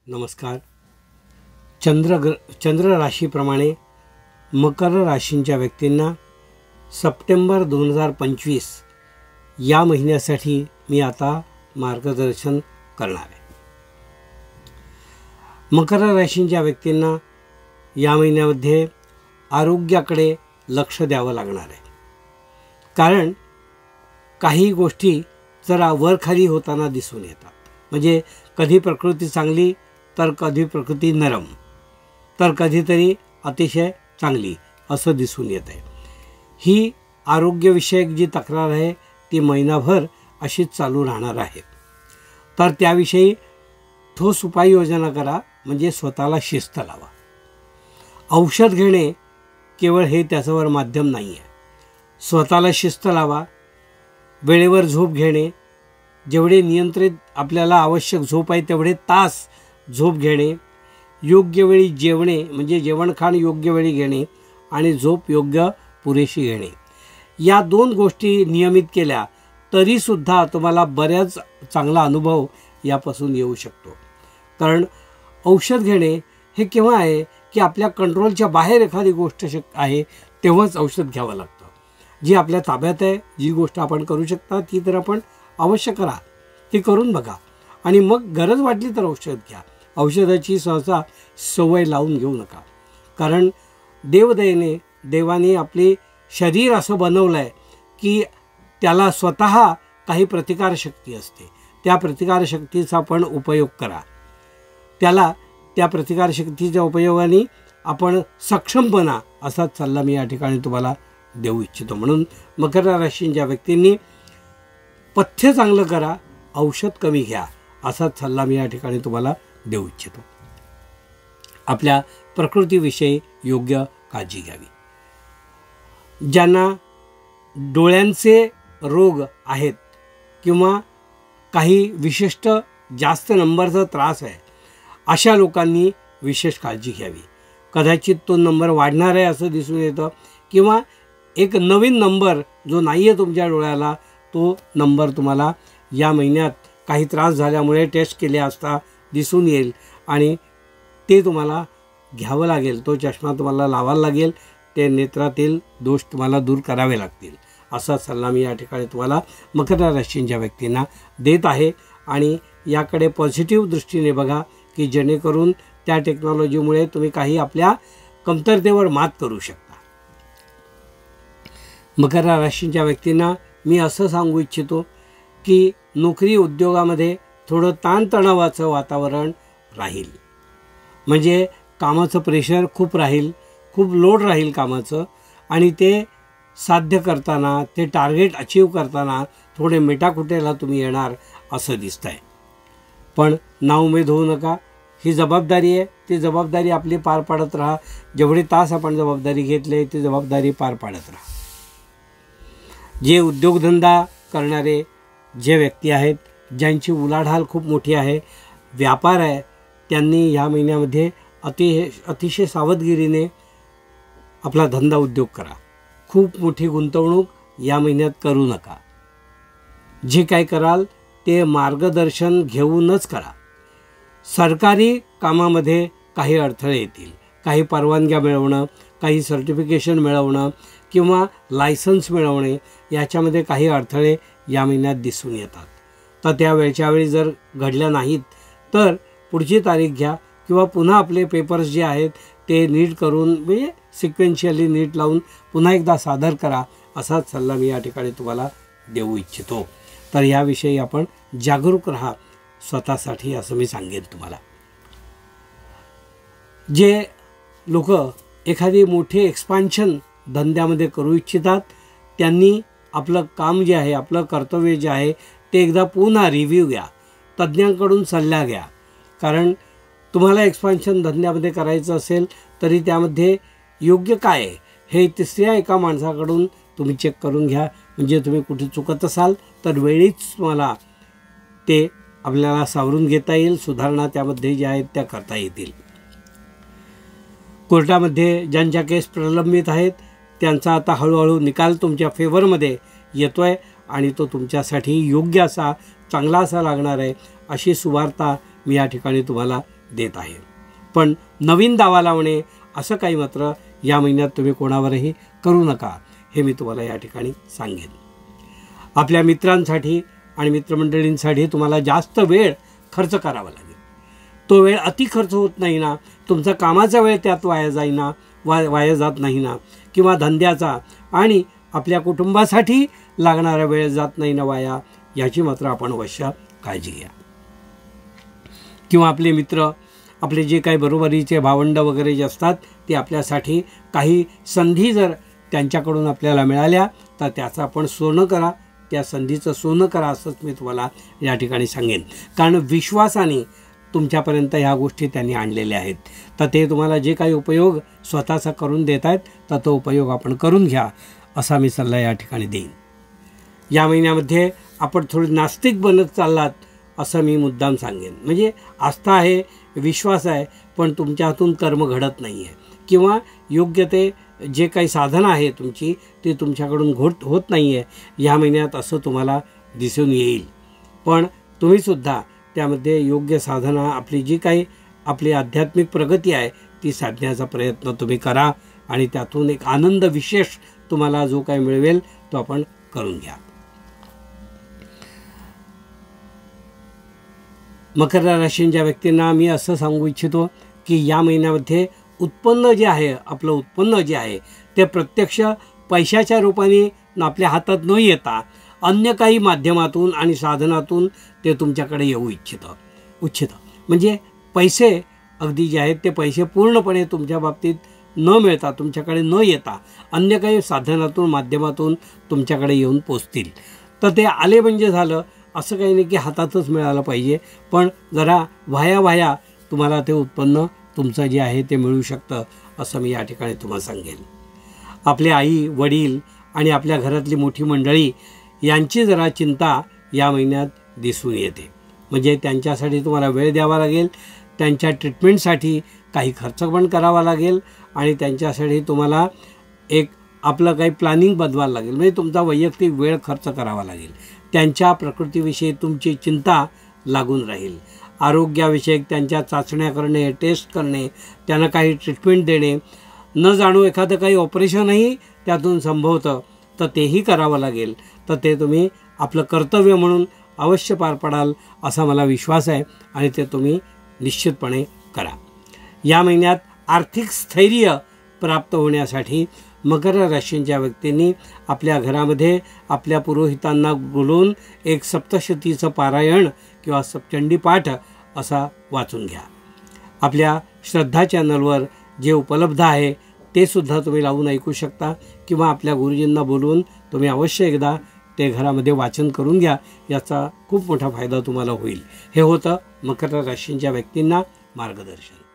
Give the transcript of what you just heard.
नमस्कार. चंद्र राशीप्रमाणे मकर राशींच्या व्यक्तींना सप्टेंबर 2025 या महिन्यासाठी मी आता मार्गदर्शन करणार आहे. मकर राशींच्या व्यक्तींना या महिन्यामध्ये आरोग्याकडे लक्ष द्यावं लागणार आहे. कारण काही गोष्टी जरा वरखाली होताना दिसून येतात. म्हणजे कधी प्रकृती चांगली तर कधी प्रकृती नरम तर कधीतरी अतिशय चांगली असं दिसून येत आहे. ही आरोग्यविषयक जी तक्रार आहे ती महिनाभर अशीच चालू राहणार आहे. तर त्याविषयी ठोस उपाययोजना करा. म्हणजे स्वतःला शिस्त लावा. औषध घेणे केवळ हे त्याच्यावर माध्यम नाही आहे. स्वतःला शिस्त लावा. वेळेवर झोप घेणे, जेवढे नियंत्रित आपल्याला आवश्यक झोप आहे तेवढे तास झोप घेणे, योग्य वेळी जेवणे म्हणजे जेवणखाण योग्य वेळी घेणे आणि झोप योग्य पुरेशी घेणे, या दोन गोष्टी नियमित केल्या तरीसुद्धा तुम्हाला बऱ्याच चांगला अनुभव यापासून येऊ शकतो. कारण औषध घेणे हे केव्हा आहे की आपल्या कंट्रोलच्या बाहेर एखादी गोष्ट आहे तेव्हाच औषध घ्यावं लागतं. जी आपल्या ताब्यात आहे, जी गोष्ट आपण करू शकता ती तर आपण अवश्य करा, ती करून बघा आणि मग गरज वाटली तर औषध घ्या. औषधाची सहसा सवय लावून घेऊ नका. कारण देवाने आपले शरीर असं बनवलं आहे की त्याला स्वतः काही प्रतिकारशक्ती असते. त्या प्रतिकारशक्तीचा पण उपयोग करा. त्या प्रतिकारशक्तीच्या उपयोगाने आपण सक्षमपणा असाच सल्ला मी या ठिकाणी तुम्हाला देऊ इच्छितो. म्हणून मकर राशींच्या व्यक्तींनी पथ्य चांगलं करा, औषध कमी घ्या असाच सल्ला मी या ठिकाणी तुम्हाला देऊ इच्छितो. आपल्या प्रकृतीविषयी योग्य काळजी घ्यावी. ज्यांना डोळ्यांचे रोग आहेत किंवा काही विशिष्ट जास्त नंबरचा त्रास आहे अशा लोकांनी विशेष काळजी घ्यावी. कदाचित तो नंबर वाढणार आहे असं दिसून येतं किंवा एक नवीन नंबर जो नाही आहे तुमच्या डोळ्याला तो नंबर तुम्हाला या महिन्यात काही त्रास झाल्यामुळे टेस्ट केले असता दिसून येईल आणि ते तुम्हाला घ्यावं लागेल. तो चष्मा तुम्हाला लावायला लागेल. ते नेत्रातील दोष तुम्हाला दूर करावे लागतील असा सल्ला मी या ठिकाणी तुम्हाला मकर राशींच्या व्यक्तींना देत आहे. आणि याकडे पॉझिटिव्ह दृष्टीने बघा की जेणेकरून त्या टेक्नॉलॉजीमुळे तुम्ही काही आपल्या कमतरतेवर मात करू शकता. मकर राशींच्या व्यक्तींना मी असं सांगू इच्छितो की नोकरी उद्योगामध्ये थोडं ताणतणावाचं वातावरण राहील. म्हणजे कामाचं प्रेशर खूप राहील, खूप लोड राहील कामाचं आणि ते साध्य करताना, ते टार्गेट अचीव करताना थोडे मेटाकुटेला तुम्ही येणार असं दिसतं आहे. पण नाउमेद होऊ नका. ही जबाबदारी आहे, ती जबाबदारी आपली पार पाडत राहा. जेवढे तास आपण जबाबदारी घेतली ती जबाबदारी पार पाडत राहा. जे उद्योगधंदा करणारे जे व्यक्ती आहेत, ज्यांची उलाढाल खूप मोठी आहे, व्यापार आहे, त्यांनी ह्या महिन्यामध्ये अतिशय सावधगिरीने आपला धंदा उद्योग करा. खूप मोठी गुंतवणूक या महिन्यात करू नका. जे काय कराल ते मार्गदर्शन घेऊनच करा. सरकारी कामामध्ये काही अडथळे येतील. काही परवानग्या मिळवणं, काही सर्टिफिकेशन मिळवणं किंवा लायसन्स मिळवणे याच्यामध्ये काही अडथळे या महिन्यात दिसून येतात. तर त्या वेळच्या वेळी जर घडल्या नाहीत तर पुढची तारीख घ्या किंवा पुन्हा आपले पेपर्स जे आहेत ते नीट करून म्हणजे सिक्वेन्शियली नीट लावून पुन्हा एकदा सादर करा असाच सल्ला मी या ठिकाणी तुम्हाला देऊ इच्छितो. तर याविषयी आपण जागरूक राहा स्वतःसाठी असं मी सांगेन तुम्हाला. जे लोक एखादी मोठी एक्सपान्शन धंद्यामध्ये करू इच्छितात त्यांनी आपलं काम जे आहे, आपलं कर्तव्य जे आहे ते एकदा पुन्हा रिव्ह्यू घ्या. तज्ज्ञांकडून सल्ला घ्या. कारण तुम्हाला एक्सपान्शन धंद्यामध्ये करायचं असेल तरी त्यामध्ये योग्य काय आहे हे तिसऱ्या एका माणसाकडून तुम्ही चेक करून घ्या. म्हणजे तुम्ही कुठे चुकत असाल तर वेळीच तुम्हाला ते आपल्याला सावरून घेता येईल. सुधारणा त्यामध्ये ज्या आहेत त्या करता येतील. कोर्टामध्ये ज्यांच्या केस प्रलंबित आहेत त्यांचा आता हळूहळू निकाल तुमच्या फेवरमध्ये येतो आहे आणि तो तुमच्यासाठी योग्य असा, चांगला असा लागणार आहे अशी सुवार्ता मी या ठिकाणी तुम्हाला देत आहे. पण नवीन दावा लावणे असं काही मात्र या महिन्यात तुम्ही कोणावरही करू नका, हे मी तुम्हाला या ठिकाणी सांगेन. आपल्या मित्रांसाठी आणि मित्रमंडळींसाठी तुम्हाला जास्त वेळ खर्च करावा लागेल. तो वेळ अति खर्च होत नाही ना, तुमचा कामाचा वेळ त्यात वाया जात नाही ना, किंवा धंद्याचा आणि आपल्या कुटुंबासाठी लागणारा वेळ जात नाही ना वाया, याची मात्र आपण अवश्य काळजी घ्या. किंवा आपले मित्र, आपले जे काही बरोबरीचे भावंड वगैरे जे असतात ते आपल्यासाठी काही संधी जर त्यांच्याकडून आपल्याला मिळाल्या तर त्याचं आपण सोनं करा, त्या संधीचं सोनं करा, असंच मी तुम्हाला या ठिकाणी सांगेन. कारण विश्वासाने तुमच्यापर्यंत ह्या गोष्टी त्यांनी आणलेल्या आहेत. तर ते तुम्हाला जे काही उपयोग स्वतःचा करून देत आहेत तर तो उपयोग आपण करून घ्या, असा मी सल्ला या ठिकाणी देईन. या महिन्यामध्ये आपण थोडे नास्तिक बनत चाललात असं मी मुद्दाम सांगेन. म्हणजे आस्था आहे, विश्वास आहे, पण तुमच्या हातून कर्म घडत नाही आहे, किंवा योग्य ते जे काही साधना आहे तुमची ती तुमच्याकडून होत नाही आहे ह्या महिन्यात, असं तुम्हाला दिसून येईल. पण तुम्हीसुद्धा त्यामध्ये योग्य साधना, आपली जी काही आपली आध्यात्मिक प्रगती आहे ती साधण्याचा प्रयत्न तुम्ही करा आणि त्यातून एक आनंद विशेष तुम्हाला जो काही मिळवेल तो आपण करून घ्या. मकर राशीच्या व्यक्तींना मी असं सांगू इच्छितो की या महिन्यामध्ये उत्पन्न जे आहे, आपलं उत्पन्न जे आहे ते प्रत्यक्ष पैशाच्या रूपाने आपल्या हातात न येता अन्य काही माध्यमातून आणि साधनातून ते तुमच्याकडे येऊ इच्छितं. म्हणजे पैसे अगदी जे आहेत ते पैसे पूर्णपणे तुमच्या बाबतीत न मिळता, तुमच्याकडे न येता अन्य काही साधनातून माध्यमातून तुमच्याकडे येऊन पोचतील. तर ते आले म्हणजे झालं, असं काही नाही की हातातच मिळालं पाहिजे, पण जरा वाया तुम्हाला ते उत्पन्न तुमचं जे आहे ते मिळू शकतं, असं मी या ठिकाणी तुम्हाला सांगेन. आपले आई वडील आणि आपल्या घरातली मोठी मंडळी यांची जरा चिंता या महिन्यात दिसून येते. म्हणजे त्यांच्यासाठी तुम्हाला वेळ द्यावा लागेल, त्यांच्या ट्रीटमेंटसाठी काही खर्च पण करावा लागेल आणि त्यांच्यासाठी तुम्हाला एक आपलं काही प्लॅनिंग बनवावं लागेल. म्हणजे तुमचा वैयक्तिक वेळ खर्च करावा लागेल. त्यांच्या प्रकृतीविषयी तुमची चिंता लागून राहील. आरोग्याविषयक त्यांच्या चाचण्या करणे, टेस्ट करणे, त्यांना काही ट्रीटमेंट देणे, न जाणू एखादं काही ऑपरेशनही त्यातून संभवतं तर तेही करावं लागेल. तर ते तुम्ही आपलं कर्तव्य म्हणून अवश्य पार पडाल असा मला विश्वास आहे आणि ते तुम्ही निश्चितपणे करा. या महिन्यात आर्थिक स्थैर्य प्राप्त होण्यासाठी मकर राशीच्या व्यक्तींनी आपल्या घरामध्ये आपल्या पुरोहितांना बोलवून एक सप्तशतीचं पारायण किंवा सप्तचंडी पाठ असा वाचून घ्या. आपल्या श्रद्धा चॅनलवर जे उपलब्ध आहे ते सुद्धा तुम्ही लावून ऐकू शकता, किंवा आपल्या गुरुजींना बोलवून तुम्ही अवश्य एकदा ते घरामध्ये वाचन करून घ्या. याचा खूप मोठा फायदा तुम्हाला होईल. हे होतं मकर राशीच्या व्यक्तींना मार्गदर्शन.